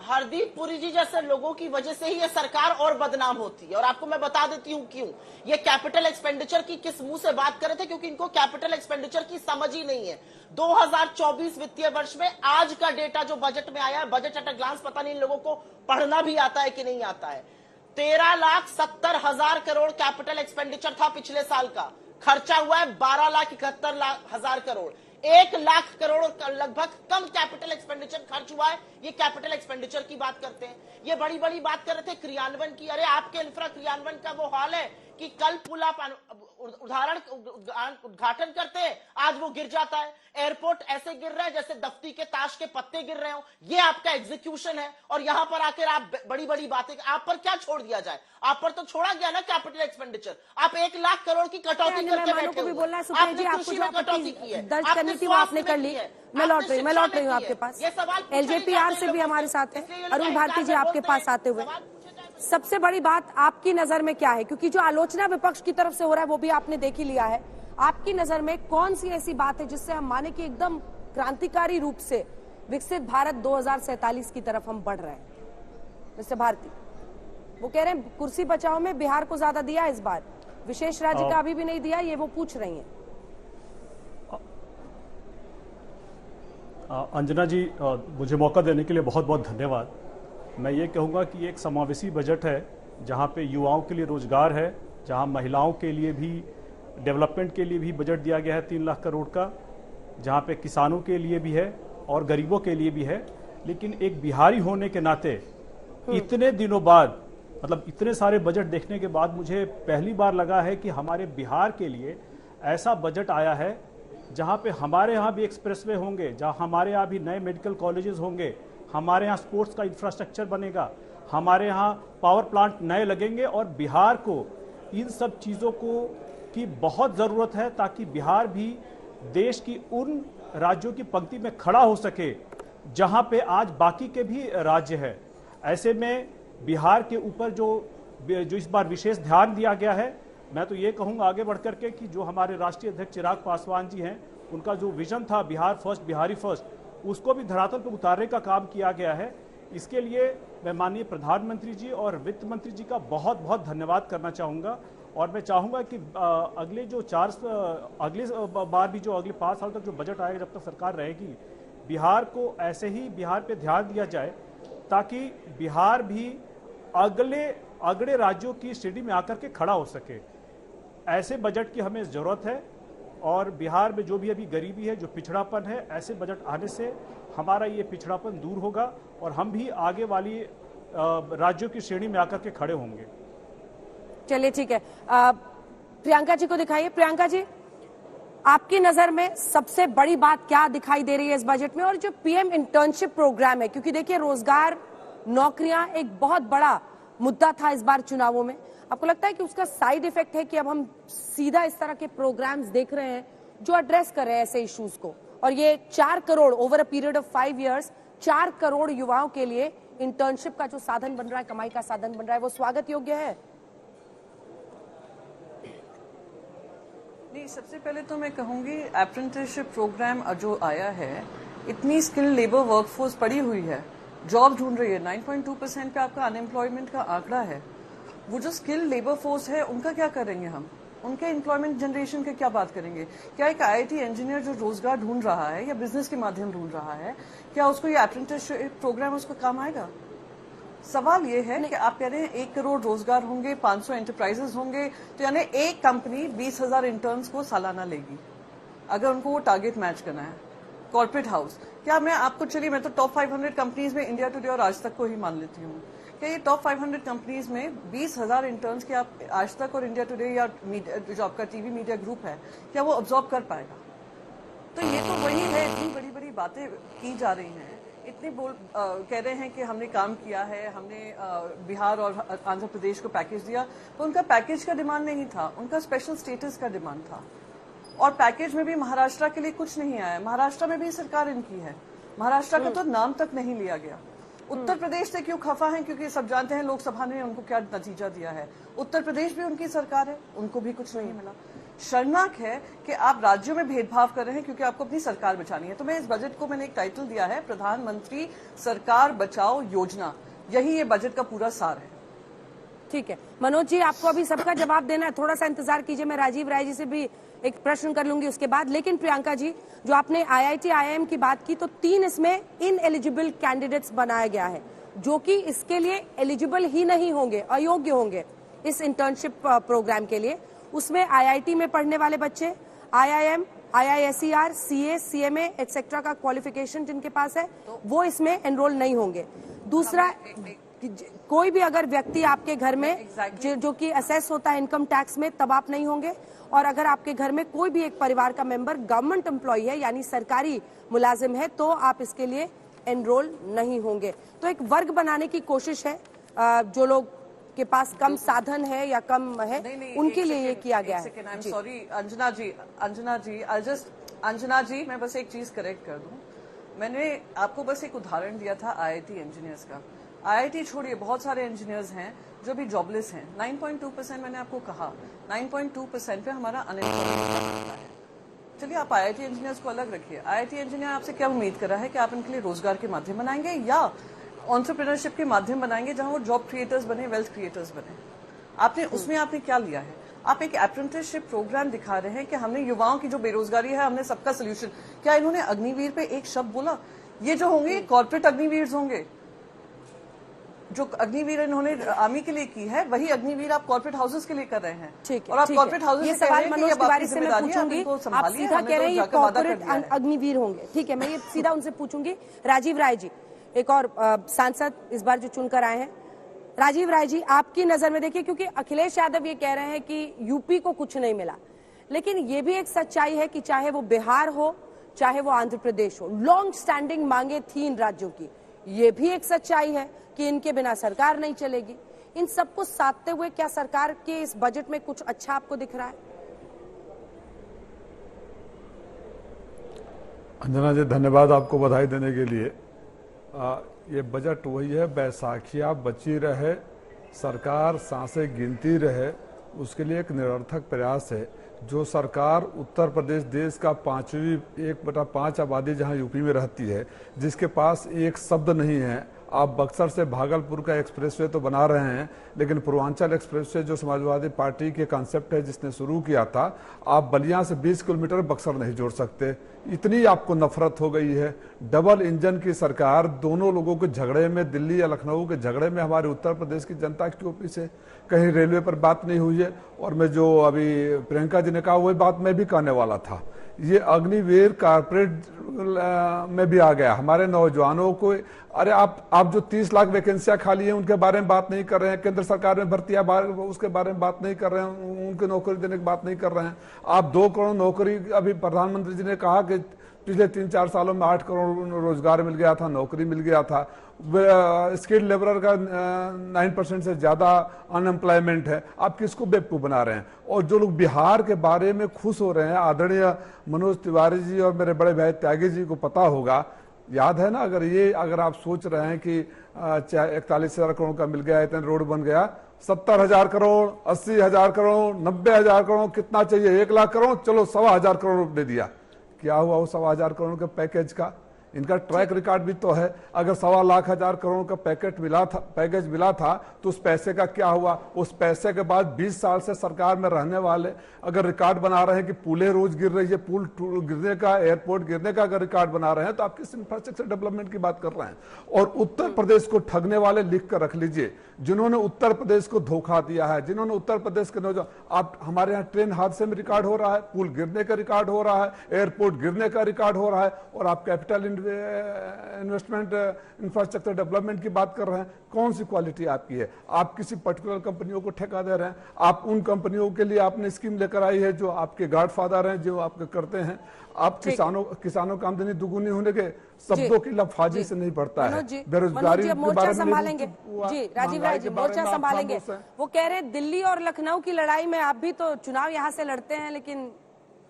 हरदीप पुरी जी जैसे लोगों की वजह से ही ये सरकार और बदनाम होती है। और आपको मैं बता देती हूं क्यों। ये कैपिटल एक्सपेंडिचर की किस मुंह से बात कर रहे थे, क्योंकि इनको कैपिटल एक्सपेंडिचर की समझ ही नहीं है। 2024 वित्तीय वर्ष में आज का डेटा जो बजट में आया है, बजट एट अ ग्लांस, पता नहीं इन लोगों को पढ़ना भी आता है कि नहीं आता है। 13,70,000 करोड़ कैपिटल एक्सपेंडिचर था पिछले साल का, खर्चा हुआ है 12,71,000 करोड़। 1,00,000 करोड़ लगभग कम कैपिटल एक्सपेंडिचर खर्च हुआ है। ये कैपिटल एक्सपेंडिचर की बात करते हैं। ये बड़ी बड़ी बात कर रहे थे क्रियान्वयन की। अरे आपके इंफ्रा क्रियान्वयन का वो हाल है कि कल पुल आप उद्घाटन करते हैं, आज वो गिर जाता है। एयरपोर्ट ऐसे गिर रहा है जैसे दफ्ती के ताश के पत्ते गिर रहे हो। ये आपका एग्जीक्यूशन है। और यहां पर आकर आप बड़ी बड़ी बातें, आप पर क्या छोड़ दिया जाए? आप पर तो छोड़ा गया ना कैपिटल एक्सपेंडिचर। आप 1,00,000 करोड़ की कटौती करके बैठे हुए। आपने कृषि में कटौती की है, दर्ज करनी थी वो आपने कर ली। मैं लौट रही हूँ आपके पास। एलजेपीआर से भी हमारे साथ है अरुण भारती जी आपके पास आते हुए। सबसे बड़ी बात आपकी नजर में क्या है, क्योंकि जो आलोचना विपक्ष की तरफ से हो रहा है वो भी आपने देख ही लिया है। आपकी नजर में कौन सी ऐसी बात है जिससे हम माने कि एकदम क्रांतिकारी रूप से विकसित भारत 2047 की तरफ हम बढ़ रहे हैं? मिस्टर भारती, वो कह रहे हैं कुर्सी बचाओ में बिहार को ज्यादा दिया इस बार, विशेष राज्य का अभी भी नहीं दिया, ये वो पूछ रही हैं। अंजना जी, मुझे मौका देने के लिए बहुत बहुत धन्यवाद। मैं ये कहूँगा कि ये एक समावेशी बजट है, जहाँ पे युवाओं के लिए रोजगार है, जहाँ महिलाओं के लिए भी डेवलपमेंट के लिए भी बजट दिया गया है 3,00,000 करोड़ का, जहाँ पे किसानों के लिए भी है और गरीबों के लिए भी है। लेकिन एक बिहारी होने के नाते इतने दिनों बाद, मतलब इतने सारे बजट देखने के बाद, मुझे पहली बार लगा है कि हमारे बिहार के लिए ऐसा बजट आया है जहाँ पे हमारे यहाँ भी एक्सप्रेसवे होंगे, जहाँ हमारे यहाँ भी नए मेडिकल कॉलेजेस होंगे, हमारे यहाँ स्पोर्ट्स का इंफ्रास्ट्रक्चर बनेगा, हमारे यहाँ पावर प्लांट नए लगेंगे। और बिहार को इन सब चीज़ों को की बहुत ज़रूरत है ताकि बिहार भी देश की उन राज्यों की पंक्ति में खड़ा हो सके जहाँ पे आज बाकी के भी राज्य है। ऐसे में बिहार के ऊपर जो इस बार विशेष ध्यान दिया गया है, मैं तो ये कहूँगा आगे बढ़ करके कि जो हमारे राष्ट्रीय अध्यक्ष चिराग पासवान जी हैं, उनका जो विजन था बिहार फर्स्ट बिहारी फर्स्ट, उसको भी धरातल पर उतारने का काम किया गया है। इसके लिए मैं माननीय प्रधानमंत्री जी और वित्त मंत्री जी का बहुत बहुत धन्यवाद करना चाहूँगा। और मैं चाहूँगा कि अगले बार भी जो अगले 5 साल तक जो बजट आएगा, जब तक सरकार रहेगी, बिहार को ऐसे ही बिहार पे ध्यान दिया जाए ताकि बिहार भी अगले राज्यों की श्रेणी में आकर के खड़ा हो सके। ऐसे बजट की हमें ज़रूरत है। और बिहार में जो भी अभी गरीबी है, जो पिछड़ापन है, ऐसे बजट आने से हमारा ये पिछड़ापन दूर होगा और हम भी आगे वाली राज्यों की श्रेणी में आकर के खड़े होंगे। चलिए ठीक है, प्रियंका जी को दिखाइए। प्रियंका जी, आपकी नजर में सबसे बड़ी बात क्या दिखाई दे रही है इस बजट में? और जो पीएम इंटर्नशिप प्रोग्राम है, क्योंकि देखिए रोजगार, नौकरियां एक बहुत बड़ा मुद्दा था इस बार चुनावों में, आपको लगता है कि उसका साइड इफेक्ट है कि अब हम सीधा इस तरह के प्रोग्राम्स देख रहे हैं जो एड्रेस कर रहे हैं ऐसे इश्यूज को? और ये 4 crore over a period of 5 years 4 crore युवाओं के लिए इंटर्नशिप का जो साधन बन रहा है, कमाई का साधन बन रहा है, वो स्वागत योग्य है? नहीं, सबसे पहले तो मैं कहूंगी अप्रेंटिसशिप प्रोग्राम जो आया है, इतनी स्किल लेबर वर्कफोर्स पड़ी हुई है, जॉब ढूंढ रही है। 9.2% पे आपका अनएम्प्लॉयमेंट का आंकड़ा है। वो जो स्किल लेबर फोर्स है उनका क्या करेंगे हम? उनके एम्प्लॉयमेंट जनरेशन की क्या बात करेंगे? क्या एक आईआईटी इंजीनियर जो रोजगार ढूंढ रहा है या बिजनेस के माध्यम ढूंढ रहा है, क्या उसको ये अप्रेंटिसशिप प्रोग्राम उसको काम आएगा? सवाल ये है कि आप कह रहे हैं 1 करोड़ रोजगार होंगे, 500 एंटरप्राइजेस होंगे, तो यानी एक कंपनी 20,000 इंटर्न्स को सालाना लेगी अगर उनको वो टारगेट मैच करना है। कॉर्पोरेट हाउस, क्या मैं आपको, चलिए मैं तो टॉप 500 कंपनीज में इंडिया टुडे और आज तक को ही मान लेती हूँ, क्या ये टॉप 500 कंपनीज में 20,000 इंटर्न्स के आप आज तक और इंडिया टुडे या जो आपका टीवी मीडिया ग्रुप है, क्या वो ऑब्जॉर्व कर पाएगा? तो ये तो वही है, इतनी बड़ी बड़ी बातें की जा रही हैं, इतनी कह रहे हैं कि हमने काम किया है, हमने बिहार और आंध्र प्रदेश को पैकेज दिया, तो उनका पैकेज का डिमांड नहीं था, उनका स्पेशल स्टेटस का डिमांड था। और पैकेज में भी महाराष्ट्र के लिए कुछ नहीं आया। महाराष्ट्र में भी सरकार इनकी है, महाराष्ट्र का तो नाम तक नहीं लिया गया। उत्तर प्रदेश से क्यों खफा है? क्योंकि सब जानते हैं लोकसभा ने उनको क्या नतीजा दिया है। उत्तर प्रदेश भी उनकी सरकार है, उनको भी कुछ नहीं मिला। शर्मनाक है कि आप राज्यों में भेदभाव कर रहे हैं क्योंकि आपको अपनी सरकार बचानी है। तो मैं इस बजट को मैंने एक टाइटल दिया है, प्रधानमंत्री सरकार बचाओ योजना। यही ये बजट का पूरा सार है। ठीक है मनोज जी, आपको अभी सबका जवाब देना है, थोड़ा सा इंतजार कीजिए। मैं राजीव राय जी से भी एक प्रश्न कर लूंगी उसके बाद। लेकिन प्रियंका जी, जो आपने IIT IIM की बात की, तो 3 इसमें इनएलिजिबल कैंडिडेट्स बनाया गया है जो कि इसके लिए एलिजिबल ही नहीं होंगे, अयोग्य होंगे इस इंटर्नशिप प्रोग्राम के लिए। उसमें IIT में पढ़ने वाले बच्चे, IIM, IISER, CA, CMA etcetera का क्वालिफिकेशन जिनके पास है, वो इसमें एनरोल नहीं होंगे। दूसरा, कोई भी अगर व्यक्ति आपके घर में जो कि असेस होता है इनकम टैक्स में, तब आप नहीं होंगे। और अगर आपके घर में कोई भी एक परिवार का मेंबर गवर्नमेंट एम्प्लॉय है, यानी सरकारी मुलाजिम है, तो आप इसके लिए एनरोल नहीं होंगे। तो एक वर्ग बनाने की कोशिश है, जो लोग के पास कम साधन है या कम है, उनके लिए ये किया गया है। सॉरी अंजना जी, मैं बस एक चीज करेक्ट कर दूं। मैंने आपको बस एक उदाहरण दिया था IIT इंजीनियर्स का। IIT छोड़िए, बहुत सारे इंजीनियर्स हैं जो भी जॉबलेस हैं। 9.2% मैंने आपको कहा, 9.2% पे हमारा अनएम्प्लॉयमेंट है। चलिए आप IIT इंजीनियर्स को अलग रखिए। IIT इंजीनियर आपसे क्या उम्मीद कर रहा है कि आप इनके लिए रोजगार के माध्यम बनाएंगे या एंटरप्रेन्योरशिप के माध्यम बनाएंगे जहां वो जॉब क्रिएटर्स बने, वेल्थ क्रिएटर्स बने। आपने क्या लिया है? आप एक अप्रेंटिसशिप प्रोग्राम दिखा रहे हैं कि हमने युवाओं की जो बेरोजगारी है, हमने सबका सोल्यूशन। क्या इन्होंने अग्निवीर पे एक शब्द बोला? ये जो होंगे कॉर्पोरेट अग्निवीर होंगे। जो अग्निवीर इन्होंने आर्मी के लिए की है, वही अग्निवीर आप कॉर्पोरेट हाउसेस के लिए कर रहे हैं। ठीक है, और आप कॉर्पोरेट हाउसेस ये सवाल मनोज तिवारी से मैं पूछूंगी। आप सीधा कह रहे हैं ये कॉर्पोरेट अग्निवीर होंगे। ठीक है, मैं ये सीधा उनसे पूछूंगी। राजीव राय जी, एक और सांसद इस बार जो चुनकर आए हैं, राजीव राय जी, आपकी नजर में देखिए, क्योंकि अखिलेश यादव ये कह रहे हैं कि यूपी को कुछ नहीं मिला, लेकिन ये भी एक सच्चाई है कि चाहे वो बिहार हो, चाहे वो आंध्र प्रदेश हो, लॉन्ग स्टैंडिंग मांगे थी इन राज्यों की। ये भी एक सच्चाई है कि इनके बिना सरकार नहीं चलेगी। इन सबको साधते हुए क्या सरकार के इस बजट में कुछ अच्छा आपको दिख रहा है? अंजना जी, धन्यवाद आपको बधाई देने के लिए। ये बजट वही है, बैसाखियाँ बची रहे, सरकार सांसें गिनती रहे, उसके लिए एक निरर्थक प्रयास है। जो सरकार उत्तर प्रदेश देश का 1/5 आबादी जहां यूपी में रहती है, जिसके पास एक शब्द नहीं है। आप बक्सर से भागलपुर का एक्सप्रेसवे तो बना रहे हैं, लेकिन पूर्वांचल एक्सप्रेसवे जो समाजवादी पार्टी के कॉन्सेप्ट है जिसने शुरू किया था, आप बलिया से 20 किलोमीटर बक्सर नहीं जोड़ सकते। इतनी आपको नफरत हो गई है। डबल इंजन की सरकार, दोनों लोगों के झगड़े में, दिल्ली या लखनऊ के झगड़े में हमारे उत्तर प्रदेश की जनता क्यों पीछे? कहीं रेलवे पर बात नहीं हुई है। और मैं जो अभी प्रियंका जी ने कहा वही बात मैं भी कहने वाला था। ये अग्निवीर कारपोरेट में भी आ गया। हमारे नौजवानों को, अरे आप जो 30 लाख वैकेंसियां खाली हैं उनके बारे में बात नहीं कर रहे हैं। केंद्र सरकार में भर्तियां उसके बारे में बात नहीं कर रहे हैं, उनकी नौकरी देने की बात नहीं कर रहे हैं। आप 2 करोड़ नौकरी, अभी प्रधानमंत्री जी ने कहा कि पिछले 3-4 सालों में 8 करोड़ रोजगार मिल गया था, नौकरी मिल गया था। स्किल्ड लेबरर का 9% से ज्यादा अनएम्प्लॉयमेंट है। आप किसको बेवकूफ बना रहे हैं? और जो लोग बिहार के बारे में खुश हो रहे हैं, आदरणीय मनोज तिवारी जी और मेरे बड़े भाई त्यागी जी को पता होगा, याद है ना? अगर आप सोच रहे हैं कि 41,000 करोड़ का मिल गया, इतने रोड बन गया, 70,000 करोड़, 80,000 करोड़, 90,000 करोड़, कितना चाहिए? 1 लाख करोड़, चलो 1,15,000 करोड़ दे दिया। क्या हुआ वो 1,15,000 करोड़ के पैकेज का? इनका ट्रैक रिकॉर्ड भी तो है। अगर 1,15,000 करोड़ का पैकेज मिला था तो उस पैसे का क्या हुआ? उस पैसे के बाद 20 साल से सरकार में रहने वाले अगर रिकॉर्ड बना रहे हैं कि पुलें रोज गिर रही है, पुल गिरने का, एयरपोर्ट गिरने का अगर रिकॉर्ड बना रहे हैं, तो आप किस इंफ्रास्ट्रक्चर डेवलपमेंट की बात कर रहे हैं? और उत्तर प्रदेश को ठगने वाले लिख कर रख लीजिए, जिन्होंने उत्तर प्रदेश को धोखा दिया है, जिन्होंने उत्तर प्रदेश के नौजवान, आप हमारे यहाँ ट्रेन हादसे में रिकॉर्ड हो रहा है, पुल गिरने का रिकॉर्ड हो रहा है, एयरपोर्ट गिरने का रिकॉर्ड हो रहा है, और आप कैपिटल इन्वेस्टमेंट इंफ्रास्ट्रक्चर डेवलपमेंट की बात कर रहे हैं। कौन सी क्वालिटी आपकी है? आप किसी पर्टिकुलर कंपनियों को ठेका दे रहे हैं। आप उन कंपनियों के लिए आपने स्कीम लेकर आई है जो आपके गॉडफादर हैं, जो आपके करते हैं। आप किसानों का आमदनी दुगुनी होने के शब्दों की लफाजी से नहीं बढ़ता है। बेरोजगारी मोर्चा संभालेंगे जी, राजीव राय जी मोर्चा संभालेंगे। वो कह रहे हैं दिल्ली और लखनऊ की लड़ाई में आप भी तो चुनाव यहाँ से लड़ते हैं, लेकिन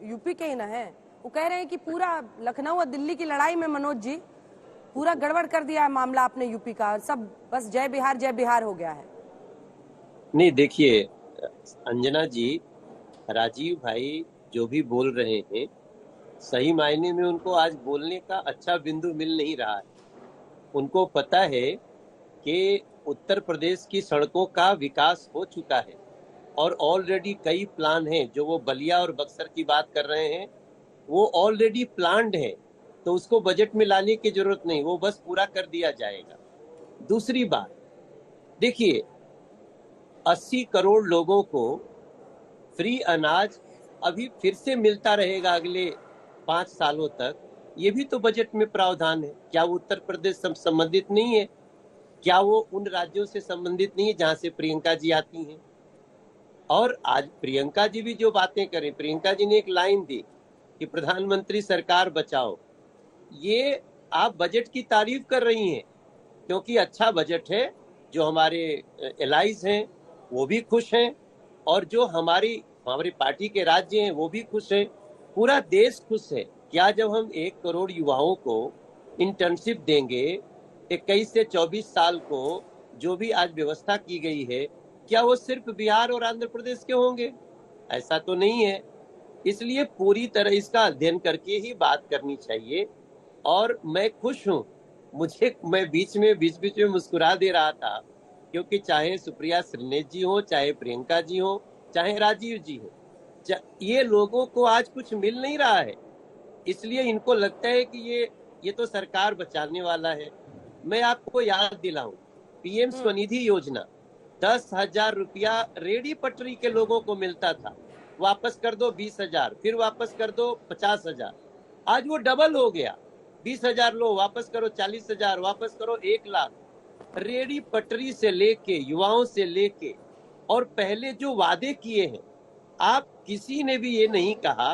यूपी के ही ना है। वो कह रहे हैं कि पूरा लखनऊ और दिल्ली की लड़ाई में मनोज जी पूरा गड़बड़ कर दिया है मामला आपने यूपी का, सब बस जय बिहार हो गया है। नहीं, देखिए अंजना जी, राजीव भाई जो भी बोल रहे हैं, सही मायने में उनको आज बोलने का अच्छा बिंदु मिल नहीं रहा है। उनको पता है कि उत्तर प्रदेश की सड़कों का विकास हो चुका है और ऑलरेडी कई प्लान हैं। जो वो बलिया और बक्सर की बात कर रहे हैं वो ऑलरेडी प्लान्ड है, तो उसको बजट में लाने की जरूरत नहीं, वो बस पूरा कर दिया जाएगा। दूसरी बात देखिए, 80 करोड़ लोगों को फ्री अनाज अभी फिर से मिलता रहेगा अगले 5 सालों तक, ये भी तो बजट में प्रावधान है। क्या वो उत्तर प्रदेश संबंधित नहीं है? क्या वो उन राज्यों से संबंधित नहीं है जहां से प्रियंका जी आती हैं? और आज प्रियंका जी भी जो बातें करें, प्रियंका जी ने एक लाइन दी कि प्रधानमंत्री सरकार बचाओ, ये आप बजट की तारीफ कर रही हैं क्योंकि अच्छा बजट है। जो हमारे एलाइज हैं वो भी खुश हैं और जो हमारी पार्टी के राज्य हैं वो भी खुश हैं, पूरा देश खुश है। क्या जब हम 1 करोड़ युवाओं को इंटर्नशिप देंगे 21 से 24 साल को, जो भी आज व्यवस्था की गई है, क्या वो सिर्फ बिहार और आंध्र प्रदेश के होंगे? ऐसा तो नहीं है। इसलिए पूरी तरह इसका अध्ययन करके ही बात करनी चाहिए। और मैं खुश हूँ, मैं बीच में मुस्कुरा दे रहा था क्योंकि चाहे सुप्रिया श्रीनेश जी हो, चाहे प्रियंका जी हो, चाहे राजीव जी हो, ये लोगों को आज कुछ मिल नहीं रहा है, इसलिए इनको लगता है कि ये तो सरकार बचाने वाला है। मैं आपको याद दिलाऊं, पीएम स्वनिधि योजना 10,000 रुपया रेडी पटरी के लोगों को मिलता था, वापस कर दो 20,000, फिर वापस कर दो 50,000, आज वो डबल हो गया। 20,000 लो, वापस करो 40,000, वापस करो 1 लाख। रेडी पटरी से लेके, युवाओं से लेके, और पहले जो वादे किए हैं, आप किसी ने भी ये नहीं कहा,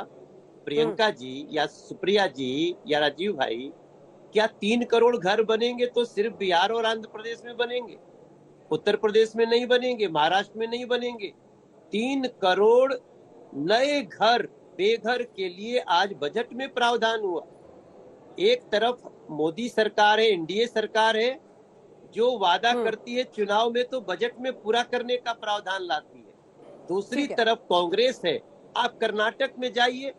प्रियंका जी या सुप्रिया जी या राजीव भाई, क्या 3 करोड़ घर बनेंगे तो सिर्फ बिहार और आंध्र प्रदेश में बनेंगे, उत्तर प्रदेश में नहीं बनेंगे, महाराष्ट्र में नहीं बनेंगे? 3 करोड़ नए घर बेघर के लिए आज बजट में प्रावधान हुआ। एक तरफ मोदी सरकार है, एनडीए सरकार है, जो वादा करती है चुनाव में तो बजट में पूरा करने का प्रावधान लाती है। दूसरी तरफ कांग्रेस है। आप कर्नाटक में जाइए,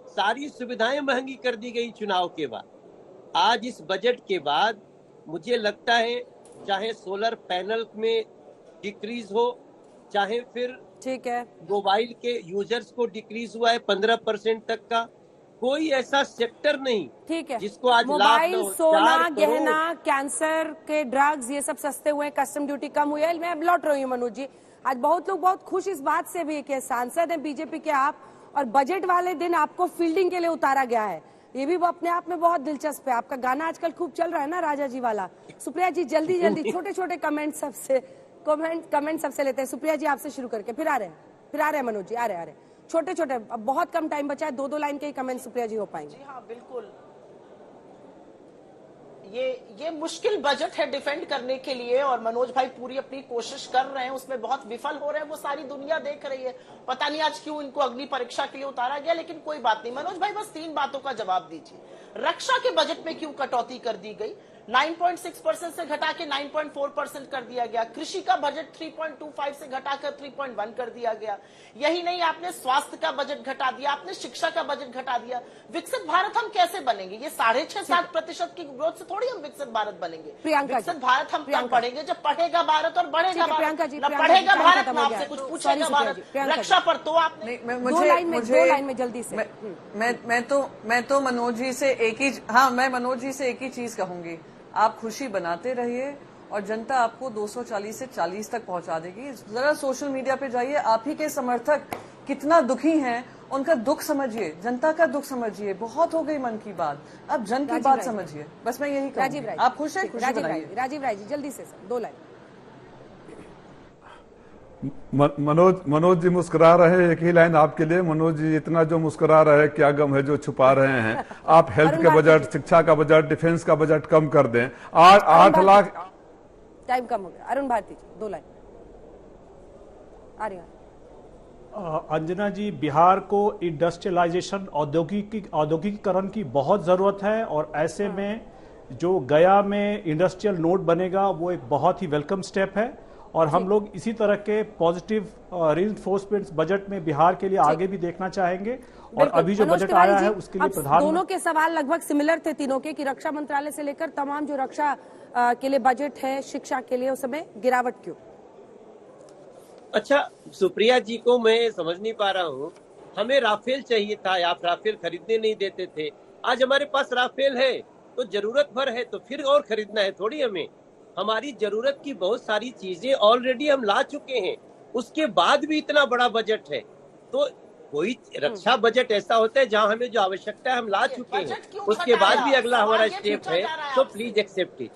सारी सुविधाएं महंगी कर दी गई चुनाव के बाद। आज इस बजट के बाद मुझे लगता है चाहे सोलर पैनल में डिक्रीज हो, चाहे फिर ठीक है मोबाइल के यूजर्स को डिक्रीज हुआ है 15% तक का, कोई ऐसा सेक्टर नहीं ठीक है जिसको आज मोबाइल, सोना, गहना, कैंसर के ड्रग्स, ये सब सस्ते हुए, कस्टम ड्यूटी कम हुई है। मैं अब लौट रही हूँ मनोज जी, आज बहुत लोग बहुत खुश इस बात से भी कि सांसद हैं बीजेपी के आप, और बजट वाले दिन आपको फील्डिंग के लिए उतारा गया है, ये भी वो अपने आप में बहुत दिलचस्प है। आपका गाना आजकल खूब चल रहा है ना, राजा जी वाला। सुप्रिया जी जल्दी जल्दी छोटे छोटे कमेंट सबसे लेते हैं। सुप्रिया जी आपसे शुरू करके फिर आ रहे हैं मनोज जी, आ रहे हैं छोटे छोटे, अब बहुत कम टाइम बचा है, 2-2 लाइन के ही कमेंट सुप्रिया जी हो पाएंगे। जी हाँ बिल्कुल, ये मुश्किल बजट है डिफेंड करने के लिए, और मनोज भाई पूरी अपनी कोशिश कर रहे हैं, उसमें बहुत विफल हो रहे हैं, वो सारी दुनिया देख रही है। पता नहीं आज क्यों इनको अग्नि परीक्षा के लिए उतारा गया, लेकिन कोई बात नहीं। मनोज भाई बस 3 बातों का जवाब दीजिए। रक्षा के बजट में क्यों कटौती कर दी गई? 9.6% से घटा के 9.4% कर दिया गया। कृषि का बजट 3.25 से घटाकर 3.1 कर दिया गया। यही नहीं, आपने स्वास्थ्य का बजट घटा दिया, आपने शिक्षा का बजट घटा दिया। विकसित भारत हम कैसे बनेंगे? ये 6.5-7% की ग्रोथ से थोड़ी हम विकसित भारत बनेंगे। विकसित भारत हम तब बढ़ेंगे जब पढ़ेगा भारत और बढ़ेगा भारत। पढ़ेगा भारत में आपसे कुछ पूछेगा भारत। रक्षा पर तो आपने 2 लाइन में जल्दी से। मैं तो मनोज जी से एक ही चीज कहूंगी, आप खुशी बनाते रहिए और जनता आपको 240 से 40 तक पहुंचा देगी। जरा सोशल मीडिया पे जाइए, आप ही के समर्थक कितना दुखी हैं, उनका दुख समझिए, जनता का दुख समझिए। बहुत हो गई मन की बात, अब जन की बात समझिए। बस मैं यही कहूंगी, आप खुश हैं? राजीव राय जी जल्दी से 2 लाइन। मनोज जी मुस्कुरा रहे हैं, एक ही लाइन आपके लिए। मनोज जी इतना जो मुस्कुरा रहे हैं, क्या गम है जो छुपा रहे हैं? आप हेल्थ के बजट, शिक्षा का बजट, डिफेंस का बजट कम कर दें। 8 लाख। टाइम कम हो गया। अरुण भारती जी 2 लाइन आ रही है। अंजना जी, बिहार को इंडस्ट्रियलाइजेशन, औद्योगिकीकरण की बहुत जरूरत है, और ऐसे में जो गया में इंडस्ट्रियल नोड बनेगा वो एक बहुत ही वेलकम स्टेप है। और हम लोग इसी तरह के पॉजिटिव रीइंफोर्समेंट बजट में बिहार के लिए आगे भी देखना चाहेंगे। और बिल्कुल। अभी जो मनोज बजट तिवारी आया जी, है उसके लिए अब प्रधान दोनों के सवाल लगभग सिमिलर थे तीनों के, कि रक्षा मंत्रालय से लेकर तमाम जो रक्षा के लिए बजट है, शिक्षा के लिए, उस समय गिरावट क्यों? अच्छा, सुप्रिया जी को मैं समझ नहीं पा रहा हूँ। हमें राफेल चाहिए था, आप राफेल खरीदने नहीं देते थे। आज हमारे पास राफेल है तो जरूरत भर है तो फिर और खरीदना है थोड़ी हमें। हमारी जरूरत की बहुत सारी चीजें ऑलरेडी हम ला चुके हैं, उसके बाद भी इतना बड़ा बजट है। तो कोई रक्षा बजट ऐसा होता है जहां हमें जो आवश्यकता है हम ला चुके हैं, बजट क्यों उसके बाद घटाया? भी अगला सवाल हमारा ये स्टेप पूछा है, जा रहा है तो आपसे। Please accept it.